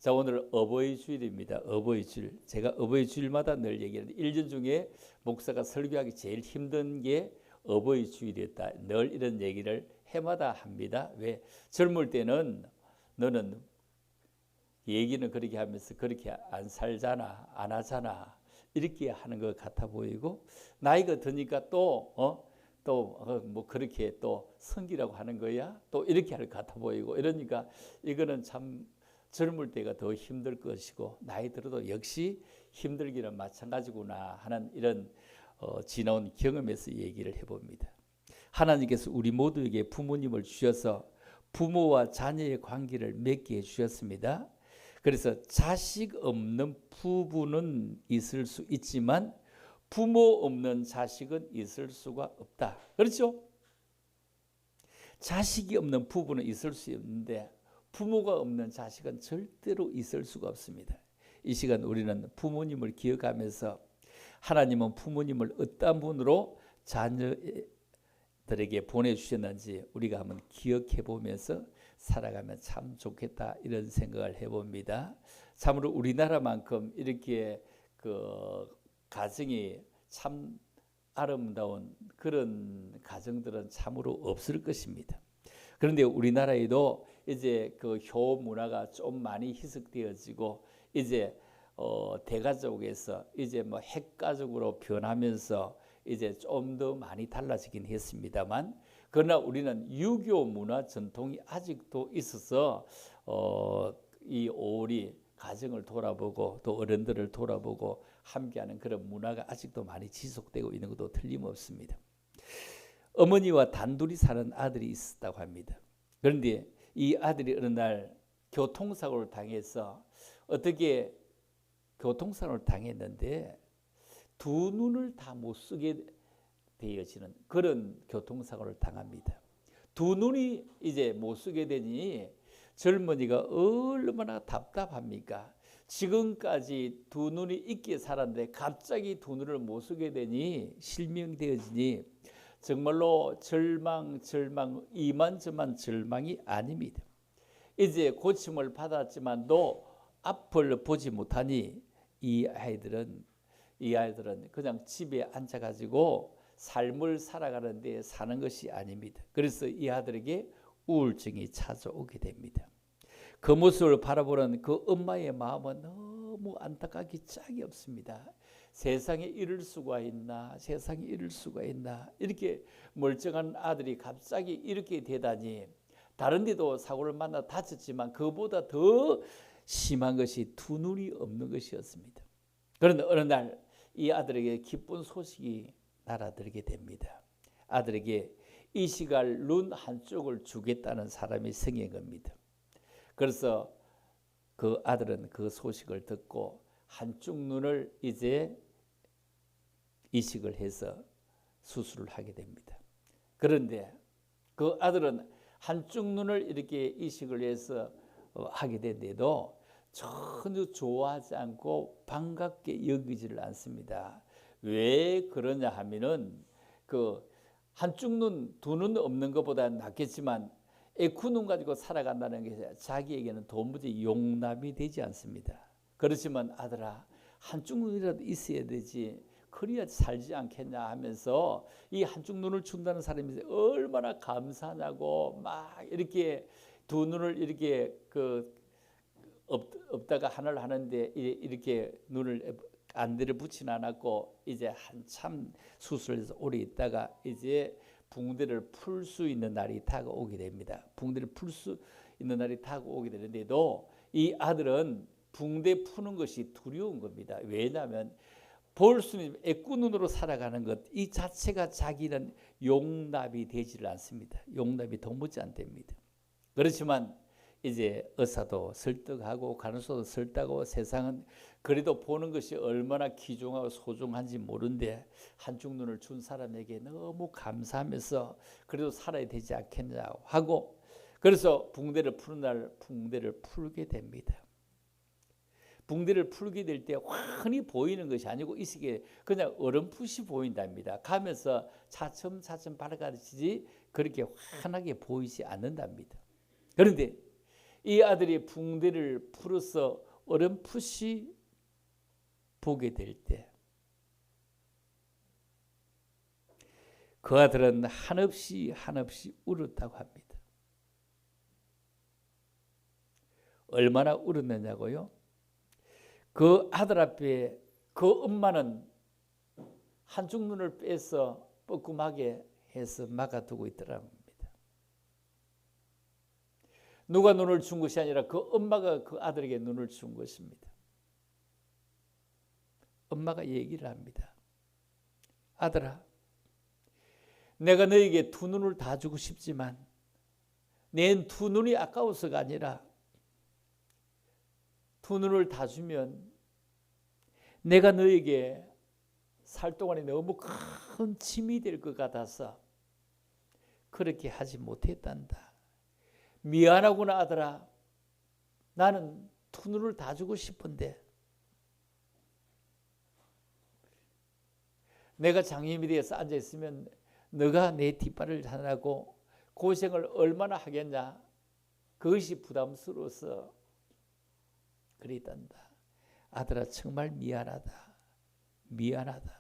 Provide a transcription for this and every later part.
자, 오늘 어버이 주일입니다. 어버이 주일. 제가 어버이 주일마다 늘 얘기하는데 1년 중에 목사가 설교하기 제일 힘든 게 어버이 주일이었다. 늘 이런 얘기를 해마다 합니다. 왜? 젊을 때는 너는 얘기는 그렇게 하면서 그렇게 안 살잖아, 안 하잖아, 이렇게 하는 것 같아 보이고, 나이가 드니까 뭐 그렇게 또 성기라고 하는 거야, 또 이렇게 할 것 같아 보이고, 이러니까 이거는 참 젊을 때가 더 힘들 것이고, 나이 들어도 역시 힘들기는 마찬가지구나 하는 이런 지나온 경험에서 얘기를 해봅니다. 하나님께서 우리 모두에게 부모님을 주셔서 부모와 자녀의 관계를 맺게 해주셨습니다. 그래서 자식 없는 부부는 있을 수 있지만 부모 없는 자식은 있을 수가 없다. 그렇죠? 자식이 없는 부부는 있을 수 있는데 부모가 없는 자식은 절대로 있을 수가 없습니다. 이 시간 우리는 부모님을 기억하면서 하나님은 부모님을 어떤 분으로 자녀들에게 보내주셨는지 우리가 한번 기억해 보면서 살아가면 참 좋겠다, 이런 생각을 해봅니다. 참으로 우리나라만큼 이렇게 그 가정이 참 아름다운 그런 가정들은 참으로 없을 것입니다. 그런데 우리나라에도 이제 그 효 문화가 좀 많이 희석되어지고 이제 대가족에서 이제 뭐 핵가족으로 변하면서 이제 좀 더 많이 달라지긴 했습니다만, 그러나 우리는 유교 문화 전통이 아직도 있어서 이 오리 가정을 돌아보고 또 어른들을 돌아보고 함께하는 그런 문화가 아직도 많이 지속되고 있는 것도 틀림없습니다. 어머니와 단둘이 사는 아들이 있었다고 합니다. 그런데 이 아들이 어느 날 교통사고를 당해서 어떻게 교통사고를 당했는데 두 눈을 다 못 쓰게 되어지는 그런 교통사고를 당합니다. 두 눈이 이제 못 쓰게 되니 젊은이가 얼마나 답답합니까? 지금까지 두 눈이 있게 살았는데 갑자기 두 눈을 못 쓰게 되니 실명되어지니 정말로 절망, 이만저만 절망이 아닙니다. 이제 고침을 받았지만도 앞을 보지 못하니 이 아이들은 그냥 집에 앉아가지고 삶을 살아가는데 사는 것이 아닙니다. 그래서 이 아들에게 우울증이 찾아오게 됩니다. 그 모습을 바라보는 그 엄마의 마음은 너무 안타깝기 짝이 없습니다. 세상에 이럴 수가 있나, 세상에 이럴 수가 있나, 이렇게 멀쩡한 아들이 갑자기 이렇게 되다니. 다른 데도 사고를 만나 다쳤지만 그보다 더 심한 것이 두 눈이 없는 것이었습니다. 그런데 어느 날 이 아들에게 기쁜 소식이 날아들게 됩니다. 아들에게 이식할 눈 한쪽을 주겠다는 사람이 생긴 겁니다. 그래서 그 아들은 그 소식을 듣고 한쪽 눈을 이제 이식을 해서 수술을 하게 됩니다. 그런데 그 아들은 한쪽 눈을 이렇게 이식을 해서 하게 된데도 전혀 좋아하지 않고 반갑게 여기지를 않습니다. 왜 그러냐 하면은 그 한쪽 눈, 두 눈 없는 것보다 낫겠지만 애쿠눈 가지고 살아간다는 게 자기에게는 도무지 용납이 되지 않습니다. 그렇지만 아들아, 한쪽 눈이라도 있어야 되지, 그래야 살지 않겠냐 하면서 이 한쪽 눈을 준다는 사람이 얼마나 감사하냐고 막 이렇게 두 눈을 이렇게 없다가 하나를 하는데 이렇게 눈을 안대를 붙이지 않았고 이제 한참 수술해서 오래 있다가 이제 붕대를 풀 수 있는 날이 다가오게 됩니다. 붕대를 풀 수 있는 날이 다가오게 되는데도 이 아들은 붕대 푸는 것이 두려운 겁니다. 왜냐하면 볼 수 있는 애꾸눈으로 살아가는 것 이 자체가 자기는 용납이 되지를 않습니다. 용납이 도무지 안 됩니다. 그렇지만 이제 의사도 설득하고 간호사도 설득하고 세상은 그래도 보는 것이 얼마나 귀중하고 소중한지 모르는데 한쪽 눈을 준 사람에게 너무 감사하면서 그래도 살아야 되지 않겠냐고 하고, 그래서 붕대를 푸는 날 붕대를 풀게 됩니다. 붕대를 풀게 될 때 환히 보이는 것이 아니고 이게 그냥 어렴풋이 보인답니다. 가면서 차츰차츰 밝아지지 그렇게 환하게 보이지 않는답니다. 그런데 이 아들이 붕대를 풀어서 어렴풋이 보게 될 때 그 아들은 한없이 울었다고 합니다. 얼마나 울었느냐고요? 그 아들 앞에 그 엄마는 한쪽 눈을 빼서 뻐끔하게 해서 막아두고 있더라고 합니다. 누가 눈을 준 것이 아니라 그 엄마가 그 아들에게 눈을 준 것입니다. 엄마가 얘기를 합니다. 아들아, 내가 너에게 두 눈을 다 주고 싶지만 내 두 눈이 아까워서가 아니라 두 눈을 다 주면 내가 너에게 살 동안에 너무 큰 짐이 될 것 같아서 그렇게 하지 못했단다. 미안하구나 아들아. 나는 두 눈을 다 주고 싶은데 내가 장님이 되어서 앉아있으면 너가 내 뒷발을 하느라고 고생을 얼마나 하겠냐. 그것이 부담스러워서 그랬단다. 아들아 정말 미안하다. 미안하다.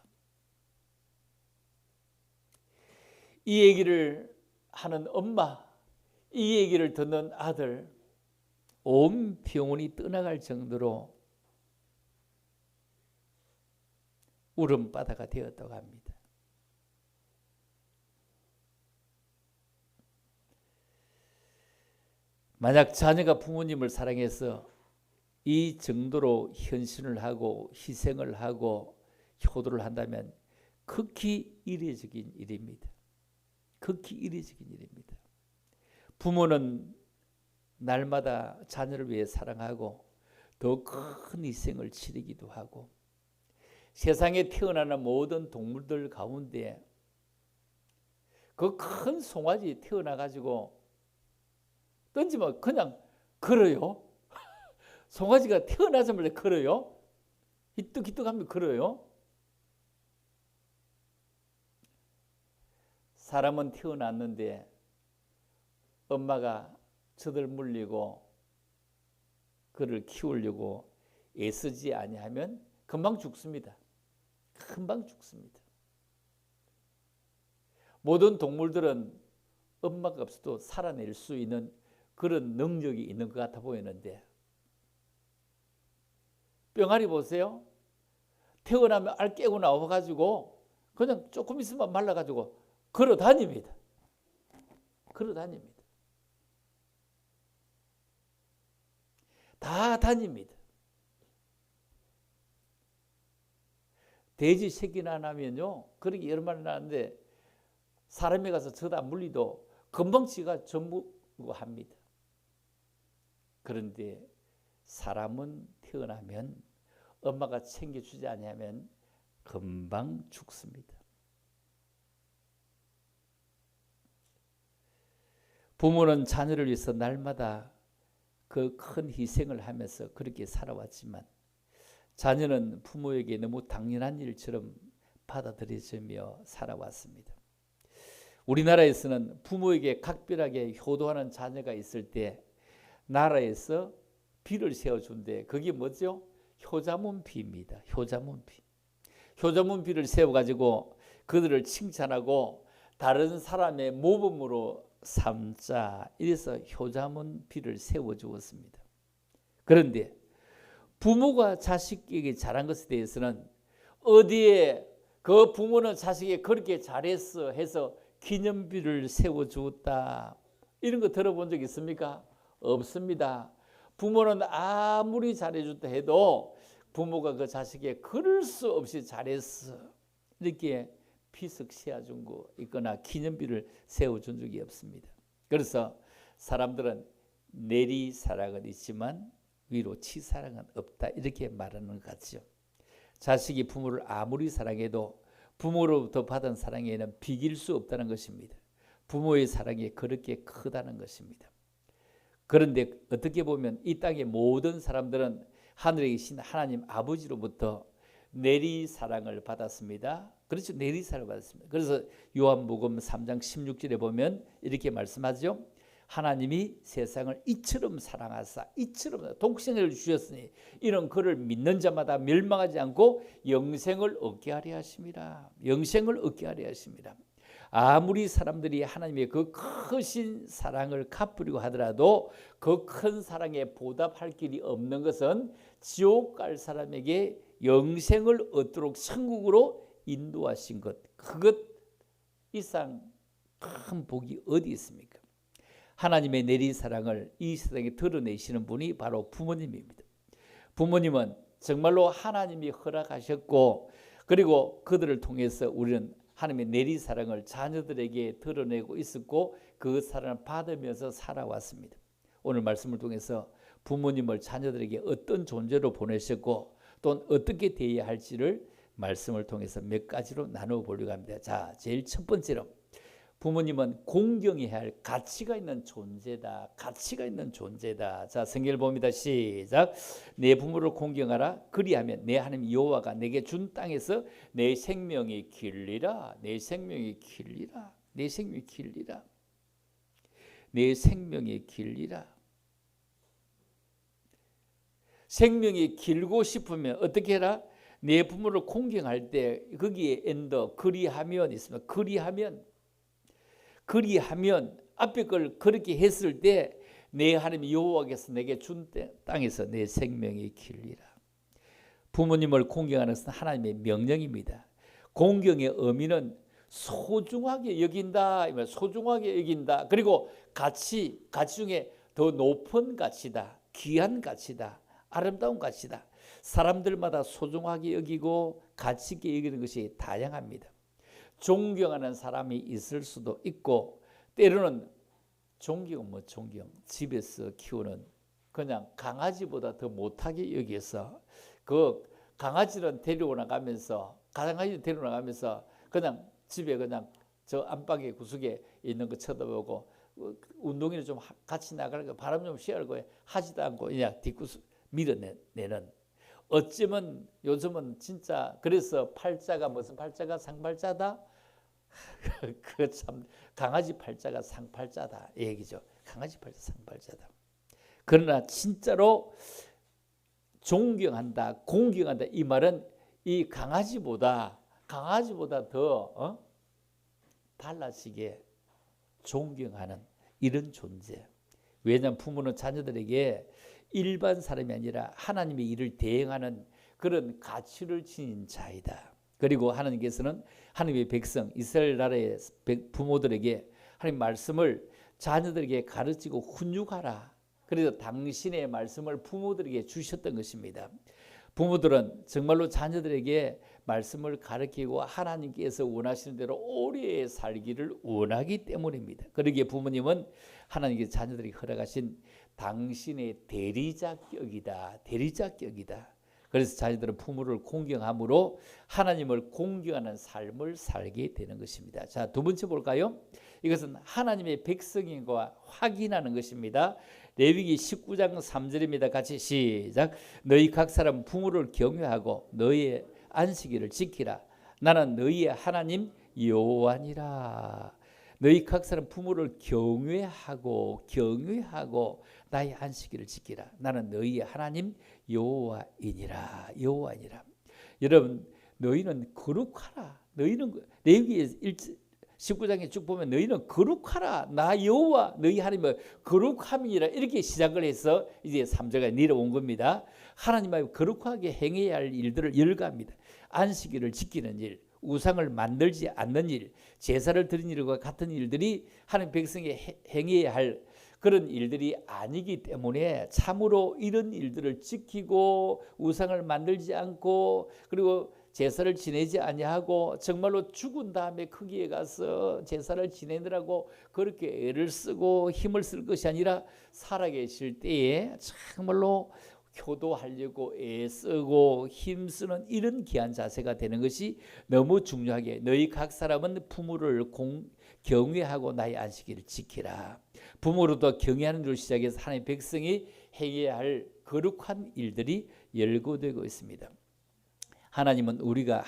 이 얘기를 하는 엄마, 이 얘기를 듣는 아들, 온 병원이 떠나갈 정도로 울음바다가 되었다고 합니다. 만약 자녀가 부모님을 사랑해서 이 정도로 헌신을 하고 희생을 하고 효도를 한다면 극히 이례적인 일입니다. 극히 이례적인 일입니다. 부모는 날마다 자녀를 위해 사랑하고 더 큰 희생을 치르기도 하고 세상에 태어나는 모든 동물들 가운데 그 큰 송아지 태어나가지고 던지면 그냥 걸어요. 송아지가 태어나자마자 걸어요. 히뜩히뜩하면 걸어요. 사람은 태어났는데 엄마가 젖을 물리고 그를 키우려고 애쓰지 아니하면 금방 죽습니다. 금방 죽습니다. 모든 동물들은 엄마가 없어도 살아낼 수 있는 그런 능력이 있는 것 같아 보이는데 병아리 보세요. 태어나면 알 깨고 나와가지고 그냥 조금 있으면 말라가지고 걸어 다닙니다. 걸어 다닙니다. 다 다닙니다. 돼지 새끼나 나면요, 그렇게 여러 마리 나는데 사람이 가서 저다 물리도 금방 지가 전부고 합니다. 그런데 사람은 태어나면 엄마가 챙겨주지 않으면 금방 죽습니다. 부모는 자녀를 위해서 날마다 그 큰 희생을 하면서 그렇게 살아왔지만 자녀는 부모에게 너무 당연한 일처럼 받아들여지며 살아왔습니다. 우리나라에서는 부모에게 각별하게 효도하는 자녀가 있을 때 나라에서 비를 세워준대. 그게 뭐죠? 효자문비입니다. 효자문비. 효자문비를 세워가지고 그들을 칭찬하고 다른 사람의 모범으로 삼자. 이래서 효자문비를 세워주었습니다. 그런데 부모가 자식에게 잘한 것에 대해서는 어디에 그 부모는 자식에게 그렇게 잘했어 해서 기념비를 세워주었다. 이런 거 들어본 적 있습니까? 없습니다. 부모는 아무리 잘해줬다 해도 부모가 그 자식에게 그럴 수 없이 잘했어. 이렇게 피석 세워준 거 있거나 기념비를 세워준 적이 없습니다. 그래서 사람들은 내리사랑은 있지만 위로 치사랑은 없다. 이렇게 말하는 것 같죠. 자식이 부모를 아무리 사랑해도 부모로부터 받은 사랑에는 비길 수 없다는 것입니다. 부모의 사랑이 그렇게 크다는 것입니다. 그런데 어떻게 보면 이 땅의 모든 사람들은 하늘에 계신 하나님 아버지로부터 내리사랑을 받았습니다. 그렇죠. 내리사랑을 받았습니다. 그래서 요한복음 3장 16절에 보면 이렇게 말씀하죠. 하나님이 세상을 이처럼 사랑하사 이처럼 독생을 주셨으니 이런 그를 믿는 자마다 멸망하지 않고 영생을 얻게 하려 하심이라. 영생을 얻게 하려 하심이라. 아무리 사람들이 하나님의 그 크신 사랑을 갚으려고 하더라도 그 큰 사랑에 보답할 길이 없는 것은 지옥 갈 사람에게 영생을 얻도록 천국으로 인도하신 것, 그것 이상 큰 복이 어디 있습니까? 하나님의 내린 사랑을 이 세상에 드러내시는 분이 바로 부모님입니다. 부모님은 정말로 하나님이 허락하셨고, 그리고 그들을 통해서 우리는 하나님의 내린 사랑을 자녀들에게 드러내고 있었고 그 사랑을 받으면서 살아왔습니다. 오늘 말씀을 통해서 부모님을 자녀들에게 어떤 존재로 보내셨고 또 어떻게 대해야 할지를 말씀을 통해서 몇 가지로 나누어 보려고 합니다. 자, 제일 첫 번째로 부모님은 공경해야 할 가치가 있는 존재다. 가치가 있는 존재다. 자, 성경을 봅니다. 시작. 내 부모를 공경하라. 그리하면 내 하나님 여호와가 내게 준 땅에서 내 생명이 길리라. 내 생명이 길리라. 내 생명이 길리라. 내 생명이 길리라. 생명이 길고 싶으면 어떻게 해라? 내 부모를 공경할 때 거기에 엔더 그리하면 있습니다. 그리하면 앞에 걸 그렇게 했을 때 내 하나님 여호와께서 내게 준 땅에서 내 생명이 길리라. 부모님을 공경하는 것은 하나님의 명령입니다. 공경의 의미는 소중하게 여긴다. 소중하게 여긴다. 그리고 가치 중에 더 높은 가치다. 귀한 가치다. 아름다운 가치다. 사람들마다 소중하게 여기고 가치 있게 여기는 것이 다양합니다. 존경하는 사람이 있을 수도 있고, 때로는 존경 집에서 키우는 그냥 강아지보다 더 못하게 여기서 그 강아지를 데리고 나가면서 그냥 집에 그냥 저 안방에 구석에 있는 거 쳐다보고 운동회를 좀 같이 나가는 거 바람 좀 쐬고 하지도 않고 그냥 뒷구석 밀어내는, 어쩌면 요즘은 진짜 그래서 팔자가 무슨 팔자가 상팔자다? 그 참 강아지 팔자가 상팔자다 이 얘기죠. 강아지 팔자 상팔자다. 그러나 진짜로 존경한다, 공경한다 이 말은 이 강아지보다 더 달라지게 존경하는 이런 존재. 왜냐하면 부모는 자녀들에게 일반 사람이 아니라 하나님의 일을 대행하는 그런 가치를 지닌 자이다. 그리고 하나님께서는 하나님의 백성 이스라엘 나라의 부모들에게 하나님 말씀을 자녀들에게 가르치고 훈육하라. 그래서 당신의 말씀을 부모들에게 주셨던 것입니다. 부모들은 정말로 자녀들에게 말씀을 가르치고 하나님께서 원하시는 대로 오래 살기를 원하기 때문입니다. 그러기에 부모님은 하나님께서 자녀들에게 허락하신 당신의 대리자격이다. 그래서 자녀들은 부모를 공경함으로 하나님을 공경하는 삶을 살게 되는 것입니다. 자, 두 번째 볼까요? 이것은 하나님의 백성인 것과 확인하는 것입니다. 레위기 19장 3절입니다. 같이 시작. 너희 각 사람 부모를 경외하고 너희의 안식일을 지키라. 나는 너희의 하나님 여호와니라. 너희 각 사람 부모를 경외하고 나의 안식일을 지키라. 나는 너희의 하나님 여호와이니라. 여러분, 너희는 거룩하라. 너희는 레위기 19장에 쭉 보면 너희는 거룩하라. 나 여호와 너희 하나님은 거룩함이니라. 이렇게 시작을 해서 이제 3절에 내려온 겁니다. 하나님 앞에 거룩하게 행해야 할 일들을 열거합니다. 안식일을 지키는 일, 우상을 만들지 않는 일, 제사를 드리는 일과 같은 일들이 하나님 백성이 행해야 할 그런 일들이 아니기 때문에 참으로 이런 일들을 지키고 우상을 만들지 않고 그리고 제사를 지내지 아니하고 정말로 죽은 다음에 거기에 가서 제사를 지내느라고 그렇게 애를 쓰고 힘을 쓸 것이 아니라 살아계실 때에 정말로 효도하려고 애쓰고 힘쓰는 이런 귀한 자세가 되는 것이 너무 중요하게, 너희 각 사람은 부모를 경외하고 나의 안식일을 지키라. 부모로부터 경외하는 일을 시작해서 하나님의 백성이 행해야 할 거룩한 일들이 열거되고 있습니다. 하나님은 우리가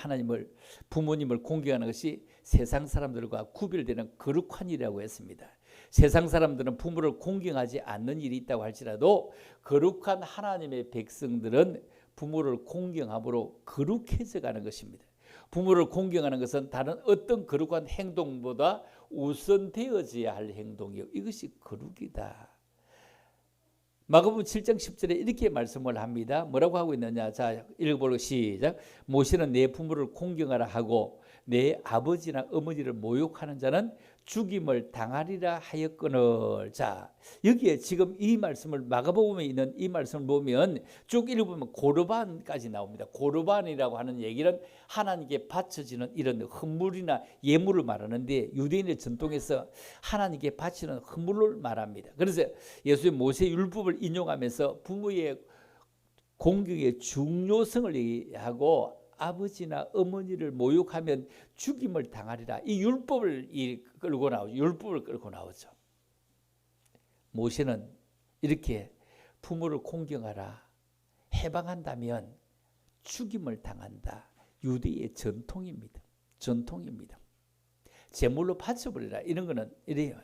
부모님을 공경하는 것이 세상 사람들과 구별되는 거룩한 일이라고 했습니다. 세상 사람들은 부모를 공경하지 않는 일이 있다고 할지라도 거룩한 하나님의 백성들은 부모를 공경함으로 거룩해져 가는 것입니다. 부모를 공경하는 것은 다른 어떤 거룩한 행동보다 우선되어져야 할 행동이요, 이것이 거룩이다. 마가복음 7장 10절에 이렇게 말씀을 합니다. 뭐라고 하고 있느냐? 자, 읽어보고 시작. 모세는 내 부모를 공경하라 하고 내 아버지나 어머니를 모욕하는 자는 죽임을 당하리라 하였거늘. 자, 여기에 지금 이 말씀을 마가복음에 있는 이 말씀을 보면 쭉 읽어보면 고르반까지 나옵니다. 고르반이라고 하는 얘기는 하나님께 바쳐지는 이런 헌물이나 예물을 말하는데, 유대인의 전통에서 하나님께 바치는 헌물을 말합니다. 그래서 예수의 모세 율법을 인용하면서 부모의 공경의 중요성을 얘기하고 아버지나 어머니를 모욕하면 죽임을 당하리라, 이 율법을 끌고 나오죠. 율법을 끌고 나오죠. 모세는 이렇게 부모를 공경하라, 해방한다면 죽임을 당한다. 유대의 전통입니다. 전통입니다. 제물로 바쳐버리라, 이런 거는 이래요.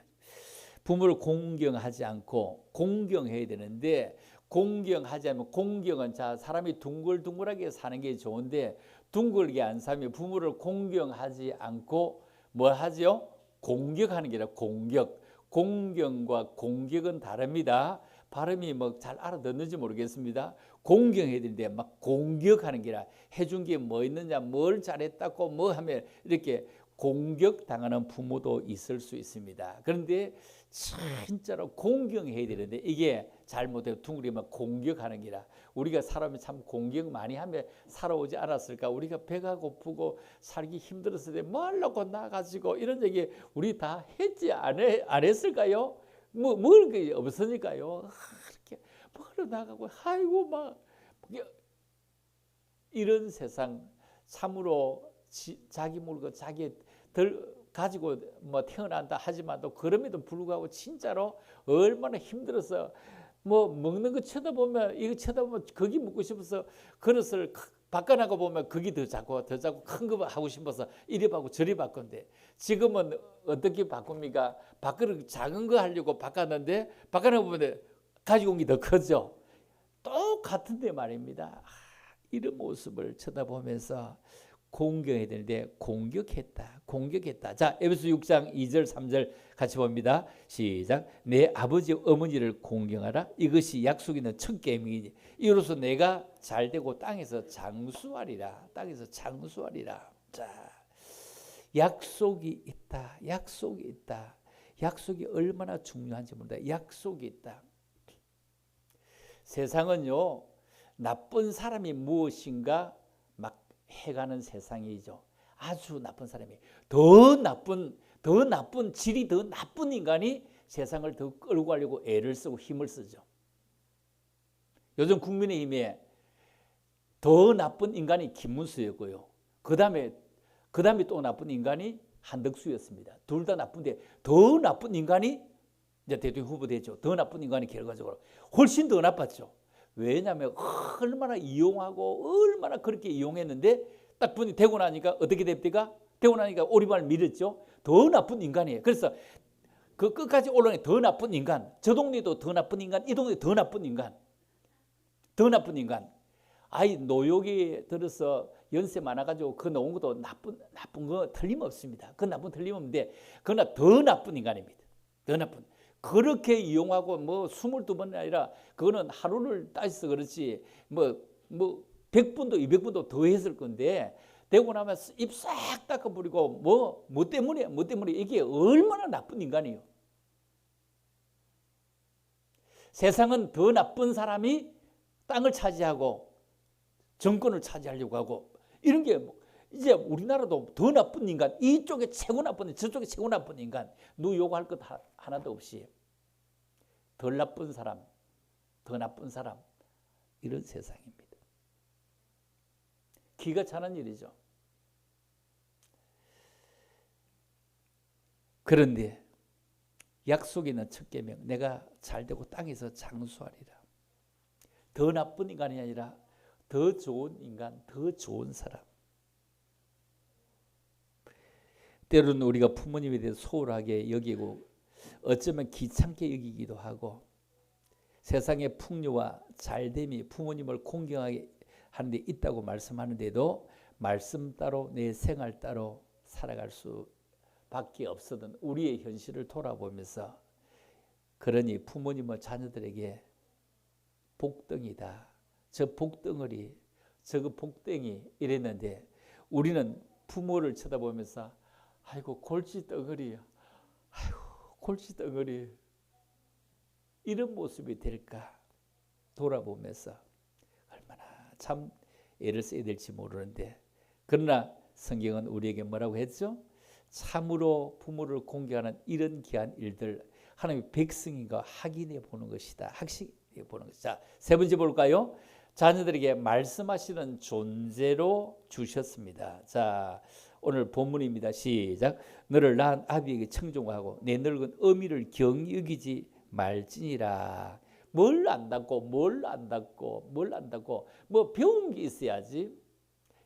부모를 공경하지 않고 공경해야 되는데, 공경하지 않으면, 공경은 자 사람이 둥글둥글하게 사는 게 좋은데 둥글게 안 사면 부모를 공경하지 않고 뭐 하죠? 공격하는 게 아니라 공격. 공경과 공격은 다릅니다. 발음이 뭐 잘 알아듣는지 모르겠습니다. 공경해야 되는데 막 공격하는 게 아니라 해준 게 뭐 있느냐, 뭘 잘했다고 뭐 하면 이렇게 공격당하는 부모도 있을 수 있습니다. 그런데 진짜로 공경해야 되는데 이게 잘못해서 둥그리면 공격하는 기라. 우리가 사람이 참 공격 많이 하면 살아오지 않았을까? 우리가 배가 고프고 살기 힘들었을 때 뭘 놓고 나가지고 이런 얘기 우리 다 했지 안 했을까요? 먹을 게 없으니까요. 이렇게 먹으러 나가고 아이고 막 이런 세상, 참으로 자기 물건 자기 덜 가지고 뭐 태어난다 하지만도 그럼에도 불구하고 진짜로 얼마나 힘들어서 뭐 먹는 거 쳐다보면, 이거 쳐다보면 거기 먹고 싶어서 그릇을 바꿔나가 보면 거기 더 작고 큰 거 하고 싶어서 이리 바꾸고 저리 바꾼데, 지금은 어떻게 바꿉니까? 밥그릇 작은 거 하려고 바꿨는데 바꿔나가 보면 가지고 온 게 더 크죠. 똑같은데 말입니다. 이런 모습을 쳐다보면서 공경해야 되는데 공격했다. 자, 에베소 6장 2절 3절 같이 봅니다. 시작. 내 아버지 어머니를 공경하라. 이것이 약속 있는 첫 계명이니 이로써 내가 잘되고 땅에서 장수하리라. 자, 약속이 있다. 약속이 얼마나 중요한지 모른다. 약속이 있다. 세상은요, 나쁜 사람이 무엇인가 막 해가는 세상이죠. 아주 나쁜 사람이, 더 나쁜 질이 더 나쁜 인간이 세상을 더 끌고 가려고 애를 쓰고 힘을 쓰죠. 요즘 국민의힘에 더 나쁜 인간이 김문수였고요. 그 다음에 또 나쁜 인간이 한덕수였습니다. 둘 다 나쁜데 더 나쁜 인간이 이제 대통령 후보 되죠. 더 나쁜 인간이 결과적으로 훨씬 더 나빴죠. 왜냐하면 얼마나 이용하고 얼마나 그렇게 이용했는데 딱 분이 되고 나니까 어떻게 됩니까? 되고 나니까 오리발 밀었죠. 더 나쁜 인간이에요. 그래서 그 끝까지 올라오는 더 나쁜 인간, 저 동네도 더 나쁜 인간, 이 동네 더 나쁜 인간. 아이 노역에 들어서 연세 많아가지고 그 놓은 것도 나쁜 거 틀림없습니다. 그 나쁜 틀림없는데 그러나 더 나쁜 인간입니다. 더 나쁜. 그렇게 이용하고 뭐 22번이 아니라 그거는 하루를 따져서 그렇지 뭐 100분도 200분도 더 했을 건데 되고 나면 입 싹 닦아버리고 뭐 때문에 이게 얼마나 나쁜 인간이에요. 세상은 더 나쁜 사람이 땅을 차지하고 정권을 차지하려고 하고 이런 게 이제 우리나라도 더 나쁜 인간, 이쪽에 최고 나쁜 인간, 저쪽에 최고 나쁜 인간, 누구 요구할 것 하나도 없이 덜 나쁜 사람, 더 나쁜 사람, 이런 세상입니다. 기가 차는 일이죠. 그런데 약속에 있는 첫 계명, 내가 잘되고 땅에서 장수하리라. 더 나쁜 인간이 아니라 더 좋은 인간, 더 좋은 사람. 때로는 우리가 부모님에 대해서 소홀하게 여기고 어쩌면 귀찮게 여기기도 하고 세상의 풍요와 잘됨이 부모님을 공경하게 하는 데 있다고 말씀하는데도 말씀 따로 내 생활 따로 살아갈 수밖에 없었던 우리의 현실을 돌아보면서 그러니 부모님은 자녀들에게 복덩이다. 저 복덩어리, 저거 복덩이 이랬는데 우리는 부모를 쳐다보면서 아이고 골칫덩어리, 아이고 골칫덩어리 이런 모습이 될까 돌아보면서 얼마나 참 애를 써야 될지 모르는데 그러나 성경은 우리에게 뭐라고 했죠? 참으로 부모를 공경하는 이런 귀한 일들 하나님의 백성인가 확인해 보는 것이다. 학식해 보는 것이다. 자, 세 번째 볼까요? 자녀들에게 말씀하시는 존재로 주셨습니다. 자, 오늘 본문입니다. 시작. 너를 낳은 아비에게 청종하고 내 늙은 어미를 경히 여기지 말지니라. 뭘 안다고 뭐 배운 게 있어야지.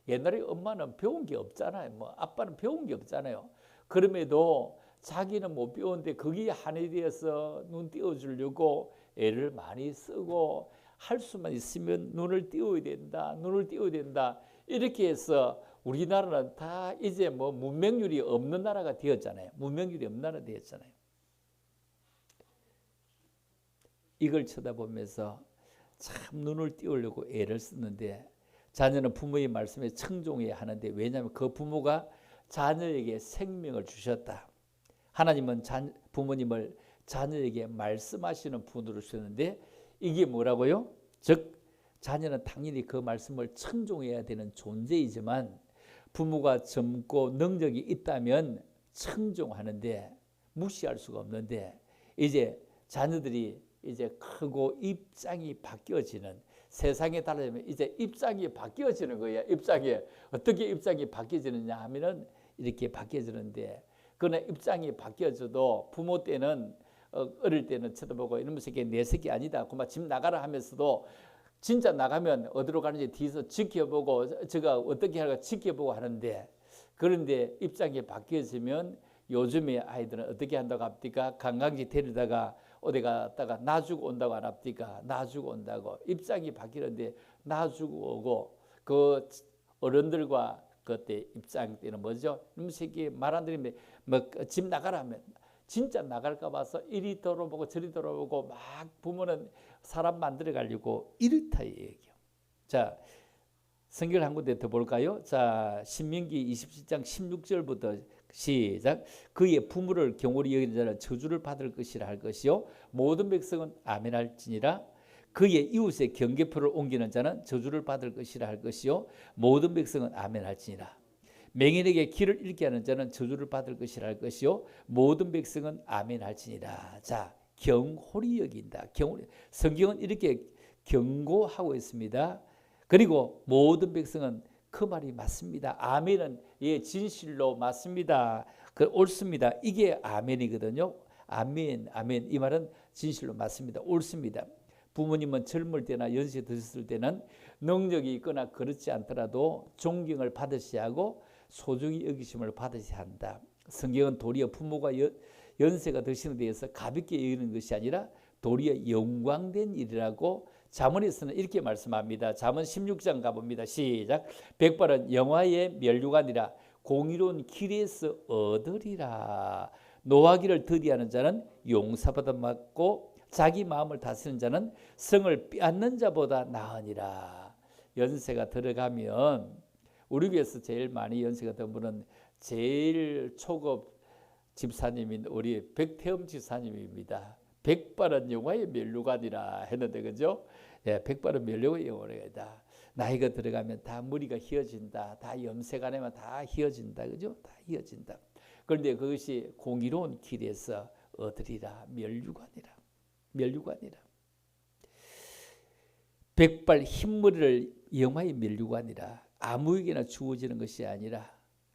옛날에 엄마는 배운 게 없잖아요. 뭐 아빠는 배운 게 없잖아요. 그럼에도 자기는 못 배웠는데 거기에 한이 되어서 눈 띄워주려고 애를 많이 쓰고 할 수만 있으면 눈을 띄워야 된다. 이렇게 해서 우리나라는 다 이제 뭐 문맹률이 없는 나라가 되었잖아요. 이걸 쳐다보면서 참 눈을 띄우려고 애를 쓰는데 자녀는 부모의 말씀에 청종해야 하는데 왜냐하면 그 부모가 자녀에게 생명을 주셨다. 하나님은 부모님을 자녀에게 말씀하시는 분으로 주셨는데 이게 뭐라고요? 즉 자녀는 당연히 그 말씀을 청종해야 되는 존재이지만 부모가 젊고 능력이 있다면 청종하는데 무시할 수가 없는데 이제 자녀들이 이제 크고 입장이 바뀌어지는 세상에 달라지면 이제 입장이 바뀌어지는 거예요. 어떻게 입장이 바뀌어지느냐 하면은 이렇게 바뀌어지는데 그러나 입장이 바뀌어져도 부모 때는 어릴 때는 쳐다보고 이놈의 새끼 내 새끼 아니다. 그만 집 나가라 하면서도 진짜 나가면 어디로 가는지 뒤에서 지켜보고 제가 어떻게 할까 지켜보고 하는데 그런데 입장이 바뀌어지면 요즘에 아이들은 어떻게 한다고 합니까? 관광지 데리다가 어디 갔다가 놔주고 온다고 안 합니까? 놔주고 온다고. 입장이 바뀌는데 놔주고 오고 그 어른들과 그때 입장 때는 뭐죠? 이놈의 새끼 말 안 들으면 뭐 집 나가라 하면 진짜 나갈까 봐서 이리 돌아보고 저리 돌아보고 막 부모는 사람 만들어 가려고 이렇다 이 얘기요. 자, 성경을 한 군데 더 볼까요? 자, 신명기 27장 16절부터 시작. 그의 부모를 경홀히 여기는 자는 저주를 받을 것이라 할 것이요 모든 백성은 아멘할지니라. 그의 이웃의 경계표를 옮기는 자는 저주를 받을 것이라 할 것이요 모든 백성은 아멘할지니라. 맹인에게 길을 잃게 하는 자는 저주를 받을 것이라 할 것이요 모든 백성은 아멘할지니라. 자, 경홀히 여긴다. 성경은 이렇게 경고하고 있습니다. 그리고 모든 백성은 그 말이 맞습니다. 아멘은 예 진실로 맞습니다. 옳습니다. 이게 아멘이거든요. 아멘 이 말은 진실로 맞습니다. 옳습니다. 부모님은 젊을 때나 연세 드셨을 때는 능력이 있거나 그렇지 않더라도 존경을 받으셔야 하고 소중히 여기심을 받으셔야 한다. 성경은 도리어 부모가 연세가 드시는 데에서 가볍게 여기는 것이 아니라 도리어 영광된 일이라고 잠언에서는 이렇게 말씀합니다. 잠언 16장 가봅니다. 시작. 백발은 영화의 면류관이라 공의로운 길에서 얻으리라. 노하기를 더디하는 자는 용서받음받고 자기 마음을 다스리는 자는 성을 빼앗는 자보다 나으니라. 연세가 들어가면 우리 교회에서 제일 많이 연세가 든 분은 제일 초급 집사님인 우리 백태흠 집사님입니다. 백발은 영화의 면류관이라 했는데 그죠? 예, 백발은 면류관의 영화이다. 나이가 들어가면 다 머리가 휘어진다. 다 염색안 하면 다 휘어진다. 그죠? 다 휘어진다. 그런데 그것이 공의로운 길에서 얻으리라. 면류관이라. 백발 흰머리를 영화의 면류관이라. 아무에게나 주어지는 것이 아니라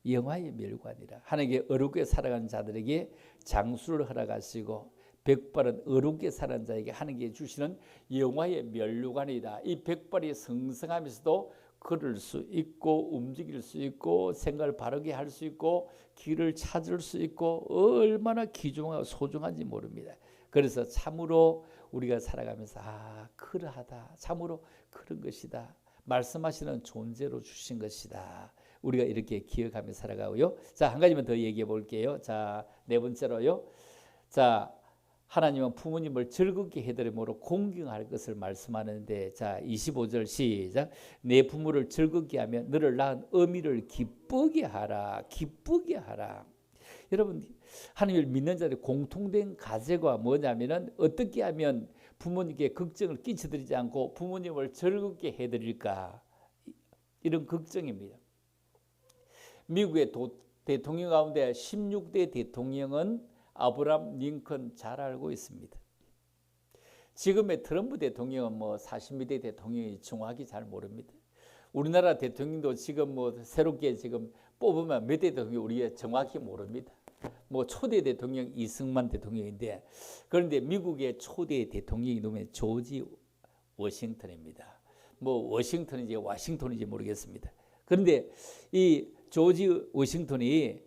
영화의 면류관이라. 하나님께 어렵게 살아가는 자들에게 장수를 허락하시고 백발은 어렵게 살아가는 자에게 하나님께 주시는 영화의 면류관이다. 이 백발이 성성하면서도 걸을 수 있고 움직일 수 있고 생각을 바르게 할 수 있고 길을 찾을 수 있고 얼마나 귀중하고 소중한지 모릅니다. 그래서 참으로 우리가 살아가면서 그러하다, 참으로 그런 것이다, 말씀하시는 존재로 주신 것이다, 우리가 이렇게 기억하며 살아가고요. 자, 한 가지만 더 얘기해 볼게요. 자, 네 번째로요. 자, 하나님은 부모님을 즐겁게 해드림으로 공경할 것을 말씀하는데, 자 25절 시작. 내 부모를 즐겁게 하며 너를 낳은 어미를 기쁘게 하라. 기쁘게 하라. 여러분, 하나님을 믿는 자들의 공통된 과제가 뭐냐면은 어떻게 하면 부모님께 걱정을 끼쳐드리지 않고 부모님을 즐겁게 해드릴까, 이런 걱정입니다. 미국의 대통령 가운데 16대 대통령은 아브라함 링컨 잘 알고 있습니다. 지금의 트럼프 대통령은 40대 대통령이 정확히 잘 모릅니다. 우리나라 대통령도 지금 새롭게 지금 뽑으면 몇 대 대통령이 우리가 정확히 모릅니다. 초대 대통령 이승만 대통령인데, 그런데 미국의 초대 대통령이 누구면 조지 워싱턴입니다. 워싱턴인지 모르겠습니다. 그런데 이 조지 워싱턴이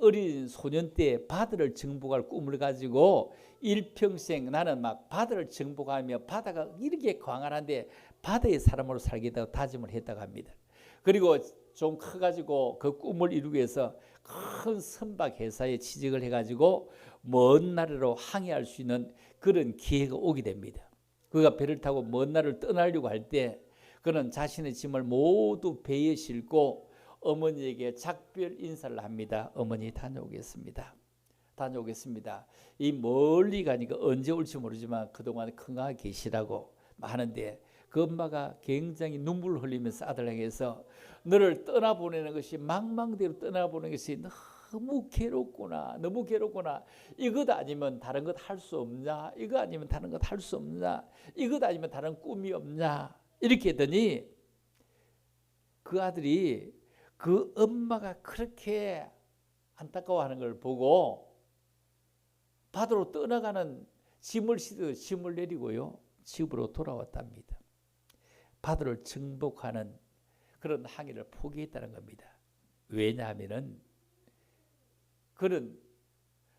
어린 소년 때 바다를 정복할 꿈을 가지고 일평생 나는 바다를 정복하며 바다가 이렇게 광활한데 바다의 사람으로 살겠다고 다짐을 했다고 합니다. 그리고 좀 커가지고 그 꿈을 이루기 위해서 큰 선박 회사에 취직을 해가지고 먼 나라로 항해할 수 있는 그런 기회가 오게 됩니다. 그가 배를 타고 먼 나라를 떠나려고 할 때 그는 자신의 짐을 모두 배에 싣고 어머니에게 작별 인사를 합니다. 어머니 다녀오겠습니다. 이 멀리 가니까 언제 올지 모르지만 그동안 건강하게 계시라고 하는데, 그 엄마가 굉장히 눈물을 흘리면서 아들에게서 너를 떠나보내는 것이, 망망대로 떠나보내는 것이 너무 괴롭구나. 이것 아니면 다른 것 할 수 없냐? 이것 아니면 다른 것 할 수 없냐? 이것 아니면 다른 꿈이 없냐? 이렇게 했더니 그 아들이 그 엄마가 그렇게 안타까워하는 걸 보고 바다로 떠나가는 짐을 싣듯 짐을 내리고요, 집으로 돌아왔답니다. 바다를 정복하는 그런 항해를 포기했다는 겁니다. 왜냐하면은 그는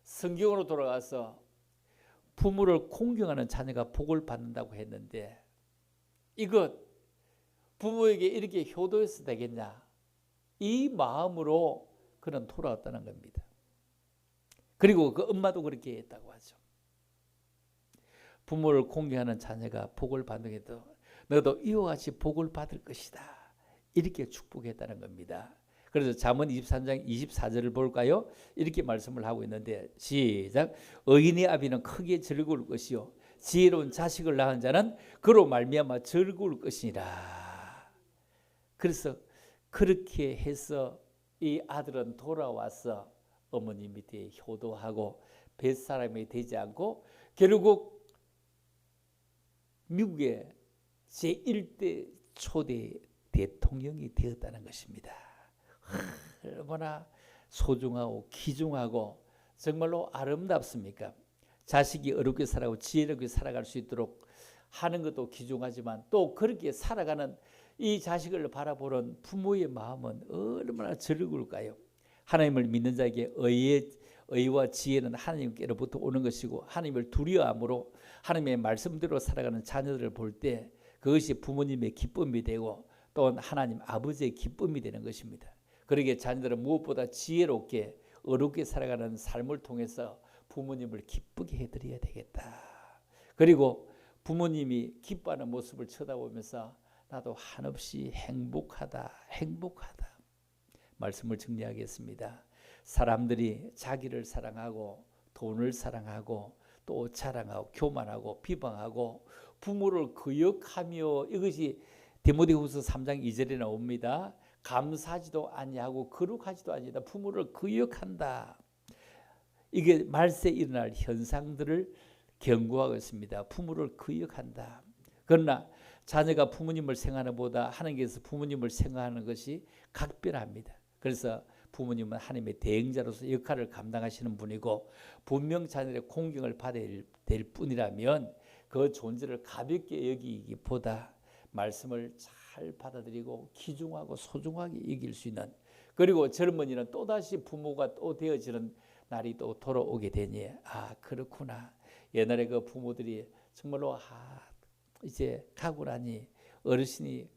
성경으로 돌아가서 부모를 공경하는 자녀가 복을 받는다고 했는데, 이것 부모에게 이렇게 효도해서 되겠냐, 이 마음으로 그는 돌아왔다는 겁니다. 그리고 그 엄마도 그렇게 했다고 하죠. 부모를 공경하는 자녀가 복을 받는 게도 너도 이와 같이 복을 받을 것이다, 이렇게 축복했다는 겁니다. 그래서 잠언 23장 24절을 볼까요? 이렇게 말씀을 하고 있는데, 시작. 의인의 아비는 크게 즐거울 것이요 지혜로운 자식을 낳은 자는 그로 말미암아 즐거울 것이니라. 그래서 그렇게 해서 이 아들은 돌아와서 어머니 밑에 효도하고 뱃사람이 되지 않고 결국 미국의 제1대 초대 대통령이 되었다는 것입니다. 얼마나 소중하고 귀중하고 정말로 아름답습니까? 자식이 어렵게 살아가고 지혜롭게 살아갈 수 있도록 하는 것도 귀중하지만, 또 그렇게 살아가는 이 자식을 바라보는 부모의 마음은 얼마나 즐거울까요? 하나님을 믿는 자에게 의와 지혜는 하나님께로부터 오는 것이고, 하나님을 두려워함으로 하나님의 말씀대로 살아가는 자녀들을 볼 때 그것이 부모님의 기쁨이 되고 또한 하나님 아버지의 기쁨이 되는 것입니다. 그러기에 자녀들은 무엇보다 지혜롭게 어렵게 살아가는 삶을 통해서 부모님을 기쁘게 해드려야 되겠다. 그리고 부모님이 기뻐하는 모습을 쳐다보면서 나도 한없이 행복하다. 말씀을 정리하겠습니다. 사람들이 자기를 사랑하고 돈을 사랑하고 또 자랑하고 교만하고 비방하고 부모를 거역하며, 이것이 디모데후서 3장 2절에 나옵니다. 감사하지도 아니하고 거룩하지도 아니다. 부모를 거역한다. 이게 말세에 일어날 현상들을 경고하고 있습니다. 부모를 거역한다. 그러나 자녀가 부모님을 생각하는 것보다 하나님께서 부모님을 생각하는 것이 각별합니다. 그래서 부모님은 하나님의 대행자로서 역할을 감당하시는 분이고, 분명 자녀의 공경을 받아야 될 뿐이라면 그 존재를 가볍게 여기기보다 말씀을 잘 받아들이고 귀중하고 소중하게 여길 수 있는, 그리고 젊은이는 또다시 부모가 또 되어지는 날이 또 돌아오게 되니 그렇구나. 옛날에 그 부모들이 정말로 이제 가고 나니 어르신이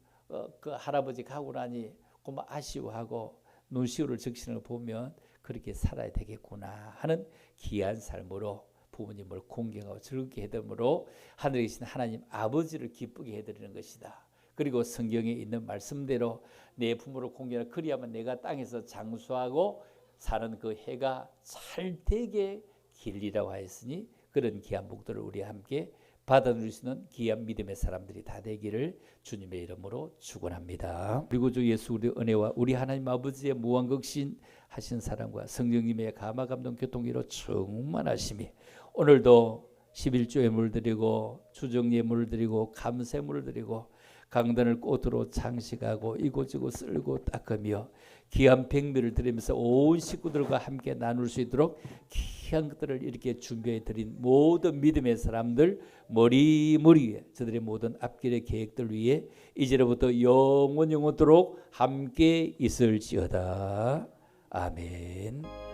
그 할아버지 가고 나니 고마 아쉬워하고 눈시울을 적시는 걸 보면 그렇게 살아야 되겠구나 하는 귀한 삶으로 부모님을 공경하고 즐겁게 해드림으로 하늘에 계신 하나님 아버지를 기쁘게 해드리는 것이다. 그리고 성경에 있는 말씀대로 내 부모를 공경하라. 그리하면 내가 땅에서 장수하고 사는 그 해가 찰되게 길리라고 하였으니 그런 귀한 복들을 우리 함께 받아들일 수 있는 귀한 믿음의 사람들이 다 되기를 주님의 이름으로 축원합니다. 그리고 주 예수 우리 은혜와 우리 하나님 아버지의 무한극신 하신 사랑과 성령님의 감화 감동 교통기로 충만하심이 오늘도 11조에 물드리고 주정리에 물드리고 감사에 물드리고 강단을 꽃으로 장식하고 이고지고 쓸고 닦으며 귀한 백미를 드리면서 온 식구들과 함께 나눌 수 있도록 귀한 것들을 이렇게 준비해 드린 모든 믿음의 사람들 머리 위에 저들의 모든 앞길의 계획들 위에 이제로부터 영원토록 함께 있을지어다. 아멘.